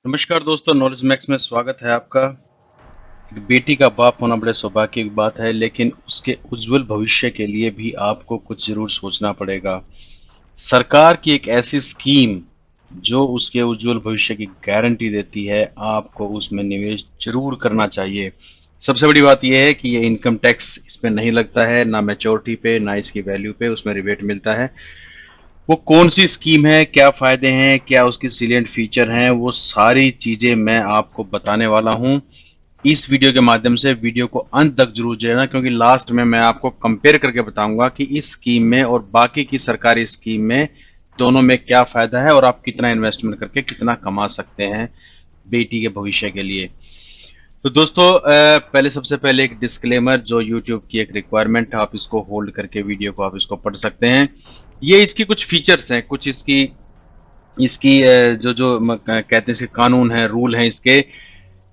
नमस्कार दोस्तों, knowledge max में स्वागत है आपका। एक बेटी का बाप होना बड़े सौभाग्य की बात है, लेकिन उसके उज्जवल भविष्य के लिए भी आपको कुछ ज़रूर सोचना पड़ेगा। सरकार की एक ऐसी स्कीम जो उसके उज्जवल भविष्य की गारंटी देती है, आपको उसमें निवेश ज़रूर करना चाहिए। सबसे बड़ी बात यह है कि ये इनकम टैक्स इसमें नहीं लगता है, ना मैच्योरिटी पे, ना इसकी वैल्यू पे, उसमें रिबेट मिलता है। वो कौन सी स्कीम है, क्या फायदे हैं, क्या उसके सिलेंट फीचर हैं, वो सारी चीजें मैं आपको बताने वाला हूं इस वीडियो के माध्यम से। वीडियो को अंत तक जरूर देखना, क्योंकि लास्ट में मैं आपको कंपेयर करके बताऊंगा कि इस स्कीम में और बाकी की सरकारी स्कीम में दोनों में क्या फायदा है और आप कितना इन्वेस्टमेंट करके कितना कमा सकते हैं बेटी के भविष्य के लिए। तो दोस्तों, पहले सबसे पहले एक डिस्क्लेमर, जो यूट्यूब की एक रिक्वायरमेंट है, आप इसको होल्ड करके वीडियो को आप इसको पढ़ सकते हैं। ये इसकी कुछ फीचर्स हैं, कुछ इसकी इसकी जो जो कहते हैं इसके कानून है, रूल हैं इसके।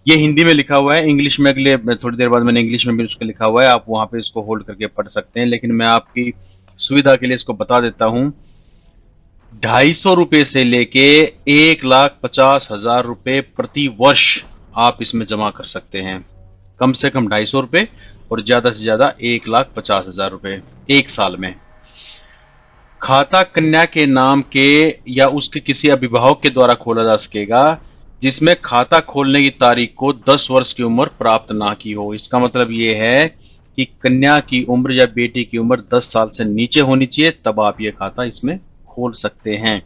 ये हिंदी में लिखा हुआ है, इंग्लिश में अगले थोड़ी देर बाद मैंने इंग्लिश में भी उसको लिखा हुआ है, आप वहां पे इसको होल्ड करके पढ़ सकते हैं, लेकिन मैं आपकी सुविधा के लिए इसको बता देता हूँ। 250 रुपए से लेके 1,50,000 रुपए प्रति वर्ष आप इसमें जमा कर सकते हैं। कम से कम 250 रुपए और ज्यादा से ज्यादा 1,50,000 रुपए एक साल में। खाता कन्या के नाम के या उसके किसी अभिभावक के द्वारा खोला जा सकेगा, जिसमें खाता खोलने की तारीख को 10 वर्ष की उम्र प्राप्त ना की हो। इसका मतलब ये है कि कन्या की उम्र या बेटी की उम्र 10 साल से नीचे होनी चाहिए, तब आप ये खाता इसमें खोल सकते हैं।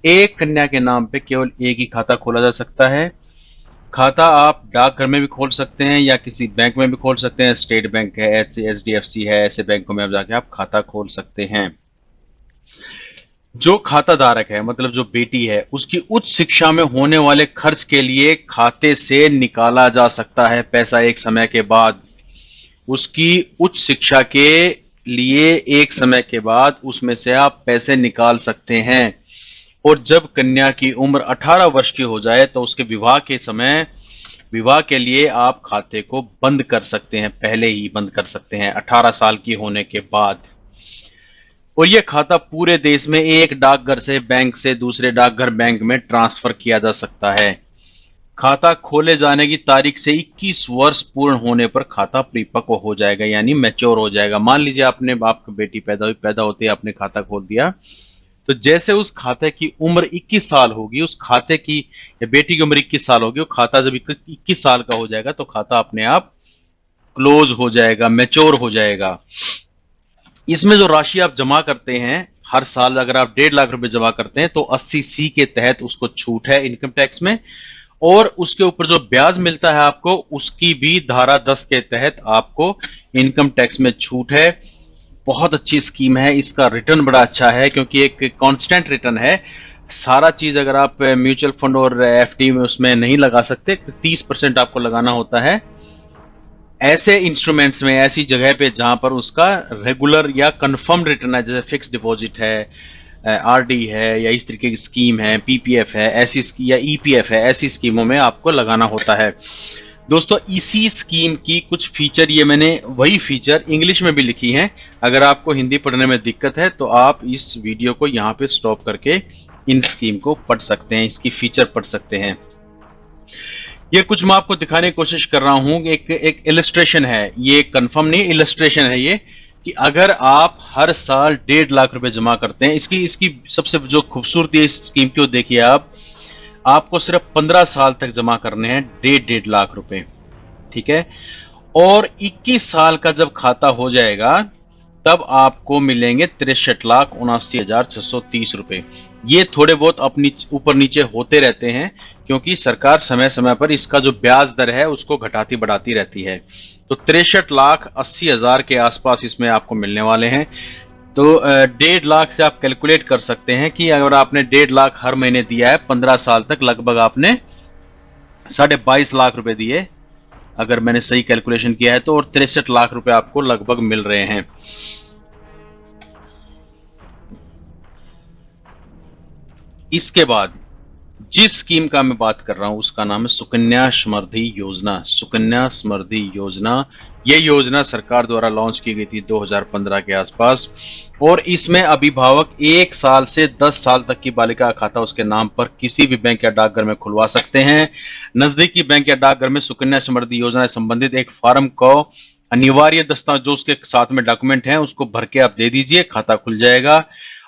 एक कन्या के नाम पे केवल एक ही खाता खोला जा सकता है। खाता आप डाकघर में भी खोल सकते हैं या किसी बैंक में भी खोल सकते हैं। स्टेट बैंक है, HDFC है, ऐसे बैंकों में आप जाके आप खाता खोल सकते हैं। जो खाता धारक है, मतलब जो बेटी है, उसकी उच्च शिक्षा में होने वाले खर्च के लिए खाते से निकाला जा सकता है पैसा एक समय के बाद। उसकी उच्च शिक्षा के लिए एक समय के बाद उसमें से आप पैसे निकाल सकते हैं। और जब कन्या की उम्र 18 वर्ष की हो जाए तो उसके विवाह के समय, विवाह के लिए आप खाते को बंद कर सकते हैं, पहले ही बंद कर सकते हैं 18 साल की होने के बाद। और यह खाता पूरे देश में एक डाकघर से बैंक से दूसरे डाकघर बैंक में ट्रांसफर किया जा सकता है। खाता खोले जाने की तारीख से 21 वर्ष पूर्ण होने पर खाता परिपक्व हो जाएगा, यानी मैच्योर हो जाएगा। मान लीजिए आपने, आपकी बेटी पैदा हुई, पैदा होते ही आपने खाता खोल दिया, तो जैसे उस खाते की उम्र 21 साल होगी, उस खाते की या बेटी की उम्र 21 साल होगी, वो खाता जब 21 साल का हो जाएगा तो खाता अपने आप क्लोज हो जाएगा, मैच्योर हो जाएगा। इसमें जो राशि आप जमा करते हैं हर साल, अगर आप 1.5 लाख रुपए जमा करते हैं तो 80C के तहत उसको छूट है इनकम टैक्स में। और उसके ऊपर जो ब्याज मिलता है आपको, उसकी भी धारा 10 के तहत आपको इनकम टैक्स में छूट है। बहुत अच्छी स्कीम है, इसका रिटर्न बड़ा अच्छा है क्योंकि एक कांस्टेंट रिटर्न है। सारा चीज अगर आप म्यूचुअल फंड और FD में उसमें नहीं लगा सकते, 30% आपको लगाना होता है ऐसे इंस्ट्रूमेंट्स में, ऐसी जगह पे जहां पर उसका रेगुलर या कंफर्म रिटर्न है, जैसे फिक्स डिपॉजिट है, RD है, या इस तरीके की स्कीम है, PPF है, ऐसी या EPF है, ऐसी स्कीमों में आपको लगाना होता है। दोस्तों, इसी स्कीम की कुछ फीचर, ये मैंने वही फीचर इंग्लिश में भी लिखी हैं। अगर आपको हिंदी पढ़ने में दिक्कत है तो आप इस वीडियो को यहाँ पे स्टॉप करके इन स्कीम को पढ़ सकते हैं, इसकी फीचर पढ़ सकते हैं। ये कुछ मैं आपको दिखाने की कोशिश कर रहा हूं। एक इलस्ट्रेशन है, ये कंफर्म नहीं, इलस्ट्रेशन है ये, कि अगर आप हर साल 1.5 लाख रुपए जमा करते हैं, इसकी इसकी सबसे जो खूबसूरती है इस स्कीम की, वो देखिए आप, आपको सिर्फ 15 साल तक जमा करने हैं 1.5 लाख रुपए, ठीक है। और 21 साल का जब खाता हो जाएगा तब आपको मिलेंगे 63,79,630 रुपए। ये थोड़े बहुत अपनी ऊपर नीचे होते रहते हैं, क्योंकि सरकार समय समय पर इसका जो ब्याज दर है उसको घटाती बढ़ाती रहती है। तो 63,80,000 के आसपास इसमें आपको मिलने वाले हैं। तो 1.5 लाख से आप कैलकुलेट कर सकते हैं कि अगर आपने 1.5 लाख हर महीने दिया है 15 साल तक, लगभग आपने 22.5 लाख रुपए दिए, अगर मैंने सही कैलकुलेशन किया है तो, और 63 लाख रुपए आपको लगभग मिल रहे हैं। इसके बाद जिस स्कीम का मैं बात कर रहा हूं उसका नाम है सुकन्या समृद्धि योजना। सुकन्या समृद्धि योजना, ये योजना सरकार द्वारा लॉन्च की गई थी 2015 के आसपास, और इसमें अभिभावक 1 साल से 10 साल तक की बालिका का खाता उसके नाम पर किसी भी बैंक या डाकघर में खुलवा सकते हैं। नजदीकी बैंक या डाकघर में सुकन्या समृद्धि योजना से संबंधित एक फॉर्म को अनिवार्य दस्तावेज जो उसके साथ में डॉक्यूमेंट है उसको भर के आप दे दीजिए, खाता खुल जाएगा।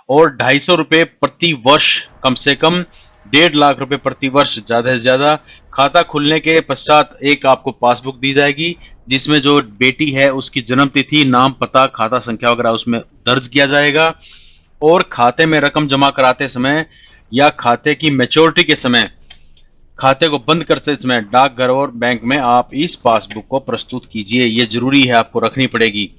और 250 रुपए प्रति वर्ष, कम से कम 1.5 लाख रुपए प्रति वर्ष, ज्यादा से ज्यादा। खाता खुलने के पश्चात एक आपको पासबुक दी जाएगी जिसमें जो बेटी है उसकी जन्म तिथि, नाम, पता, खाता संख्या वगैरह उसमें दर्ज किया जाएगा। और खाते में रकम जमा कराते समय या खाते की मैच्योरिटी के समय, खाते को बंद करते समय डाकघर और बैंक में आप इस पासबुक को प्रस्तुत कीजिए। ये जरूरी है, आपको रखनी पड़ेगी।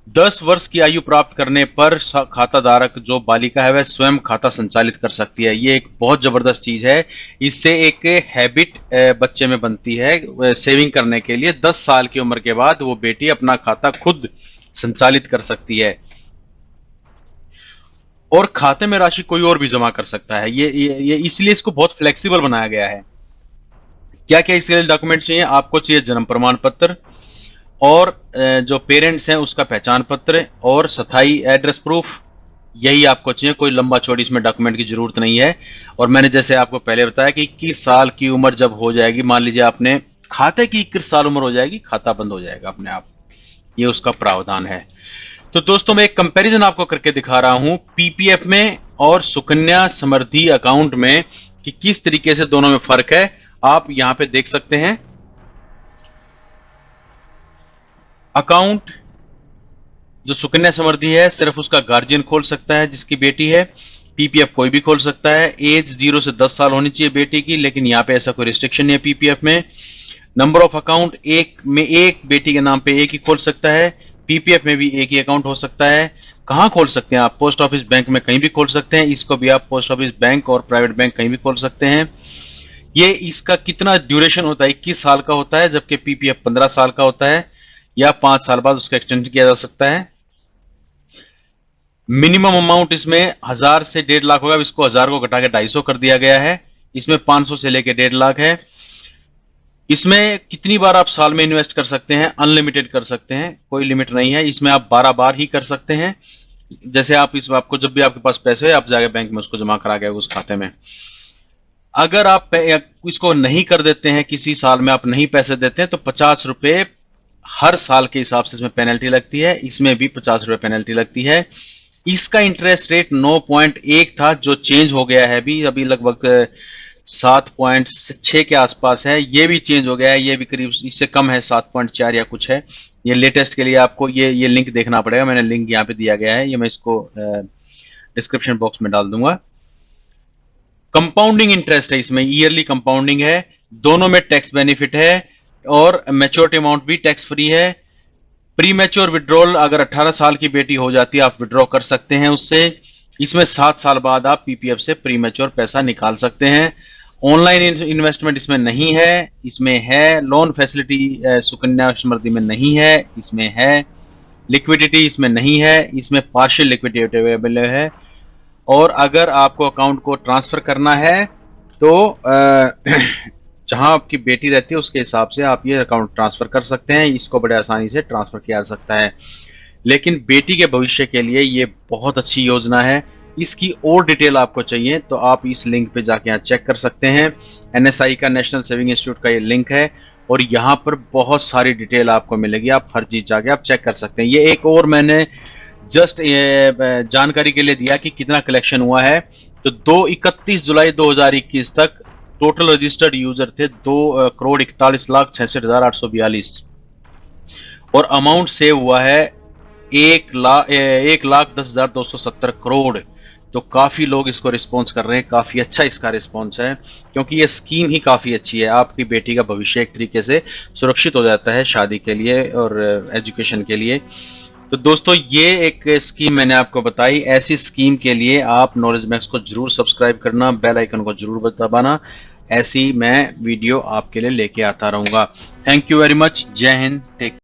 10 वर्ष की आयु प्राप्त करने पर खाता धारक जो बालिका है वह स्वयं खाता संचालित कर सकती है। ये एक बहुत जबरदस्त चीज है। इससे एक हैबिट बच्चे में बनती है सेविंग करने के लिए। 10 साल की उम्र के बाद वो बेटी अपना खाता खुद संचालित कर सकती है और खाते में राशि कोई और भी जमा कर सकता है। ये इसलिए इसको बहुत फ्लेक्सिबल बनाया गया है। क्या क्या इसके लिए डॉक्यूमेंट चाहिए? आपको चाहिए जन्म प्रमाण पत्र और जो पेरेंट्स हैं उसका पहचान पत्र और स्थायी एड्रेस प्रूफ, यही आपको चाहिए। कोई लंबा चौड़ी इसमें डॉक्यूमेंट की जरूरत नहीं है। और मैंने जैसे आपको पहले बताया कि 21 साल की उम्र जब हो जाएगी, मान लीजिए आपने खाते की 21 साल उम्र हो जाएगी, खाता बंद हो जाएगा अपने आप। ये उसका प्रावधान है। तो दोस्तों मैं एक कंपैरिजन आपको करके दिखा रहा हूं पीपीएफ में और सुकन्या समृद्धि अकाउंट में कि किस तरीके से दोनों में फर्क है। आप यहां पे देख सकते हैं। अकाउंट जो सुकन्या समृद्धि है सिर्फ उसका गार्जियन खोल सकता है जिसकी बेटी है। पीपीएफ कोई भी खोल सकता है। एज 0 से 10 साल होनी चाहिए बेटी की, लेकिन यहां पे ऐसा कोई रिस्ट्रिक्शन नहीं है पीपीएफ में। नंबर ऑफ अकाउंट एक बेटी के नाम पे एक ही खोल सकता है। पीपीएफ में भी एक ही अकाउंट हो सकता है। कहां खोल सकते हैं आप? पोस्ट ऑफिस बैंक में कहीं भी खोल सकते हैं। इसको भी आप पोस्ट ऑफिस बैंक और प्राइवेट बैंक कहीं भी खोल सकते हैं। ये इसका कितना ड्यूरेशन होता है? 21 साल का होता है, जबकि पीपीएफ 15 साल का होता है, या 5 साल बाद उसका एक्सटेंड किया जा सकता है। मिनिमम अमाउंट इसमें 1000 से 1.5 लाख होगा। इसको 1000 को घटा के 250 कर दिया गया है। इसमें 500 से लेके 1.5 लाख है। इसमें कितनी बार आप साल में इन्वेस्ट कर सकते हैं? अनलिमिटेड कर सकते हैं, कोई लिमिट नहीं है। इसमें आप 12 बार ही कर सकते हैं। जैसे आप आपको जब भी आपके पास पैसे है आप जाके बैंक में उसको जमा करा गए उस खाते में। अगर आप इसको नहीं कर देते हैं, किसी साल में आप नहीं पैसे देते हैं, तो 50 रुपए हर साल के हिसाब से इसमें पेनल्टी लगती है। इसमें भी 50 रुपए पेनल्टी लगती है। इसका इंटरेस्ट रेट 9.1 था जो चेंज हो गया है अभी लगभग 7.6 के आसपास है। ये भी चेंज हो गया है, ये भी करीब इससे कम है, 7.4 या कुछ है। ये लेटेस्ट के लिए आपको ये लिंक देखना पड़ेगा। मैंने लिंक यहाँ पे दिया गया है, ये मैं इसको डिस्क्रिप्शन बॉक्स में डाल दूंगा। कंपाउंडिंग इंटरेस्ट है इसमें, ईयरली कंपाउंडिंग है। दोनों में टैक्स बेनिफिट है और मैच्योरिटी अमाउंट भी टैक्स फ्री है। प्री मैच्योर विड्रॉल अगर 18 साल की बेटी हो जाती है आप विड्रॉ कर सकते हैं उससे। इसमें 7 साल बाद आप पीपीएफ से प्री मैच्योर पैसा निकाल सकते हैं। ऑनलाइन इन्वेस्टमेंट इसमें नहीं है। इसमें है लोन फैसिलिटी, सुकन्या समृद्धि में नहीं है। इसमें है लिक्विडिटी, इसमें नहीं है। इसमें पार्शियल लिक्विडिटी अवेलेबल है। और अगर आपको अकाउंट को ट्रांसफर करना है तो जहां आपकी बेटी रहती है उसके हिसाब से आप ये अकाउंट ट्रांसफर कर सकते हैं। इसको बड़े आसानी से ट्रांसफर किया जा सकता है। लेकिन बेटी के भविष्य के लिए ये बहुत अच्छी योजना है। इसकी और डिटेल आपको चाहिए तो आप इस लिंक पे जाके यहाँ चेक कर सकते हैं। एनएसआई का, नेशनल सेविंग इंस्टीट्यूट का ये लिंक है और यहाँ पर बहुत सारी डिटेल आपको मिलेगी। आप हर चीज जाके आप चेक कर सकते हैं। ये एक और मैंने जस्ट जानकारी के लिए दिया कि कितना कलेक्शन हुआ है। तो 31 जुलाई 2021 तक टोटल रजिस्टर्ड यूजर थे 2,41,66,842 और अमाउंट सेव हुआ है 1,10,270 करोड़। तो काफी लोग इसको रिस्पॉन्स कर रहे हैं। काफी अच्छा इसका रिस्पॉन्स है क्योंकि ये स्कीम ही काफी अच्छी है। आपकी बेटी का भविष्य एक तरीके से सुरक्षित हो जाता है शादी के लिए और एजुकेशन के लिए। तो दोस्तों ये एक स्कीम मैंने आपको बताई। ऐसी स्कीम के लिए आप नॉलेज मैक्स को जरूर सब्सक्राइब करना, बेल आइकन को जरूर दबाना। ऐसी मैं वीडियो आपके लिए लेके आता रहूंगा। Thank you very much. जय हिंद। टेक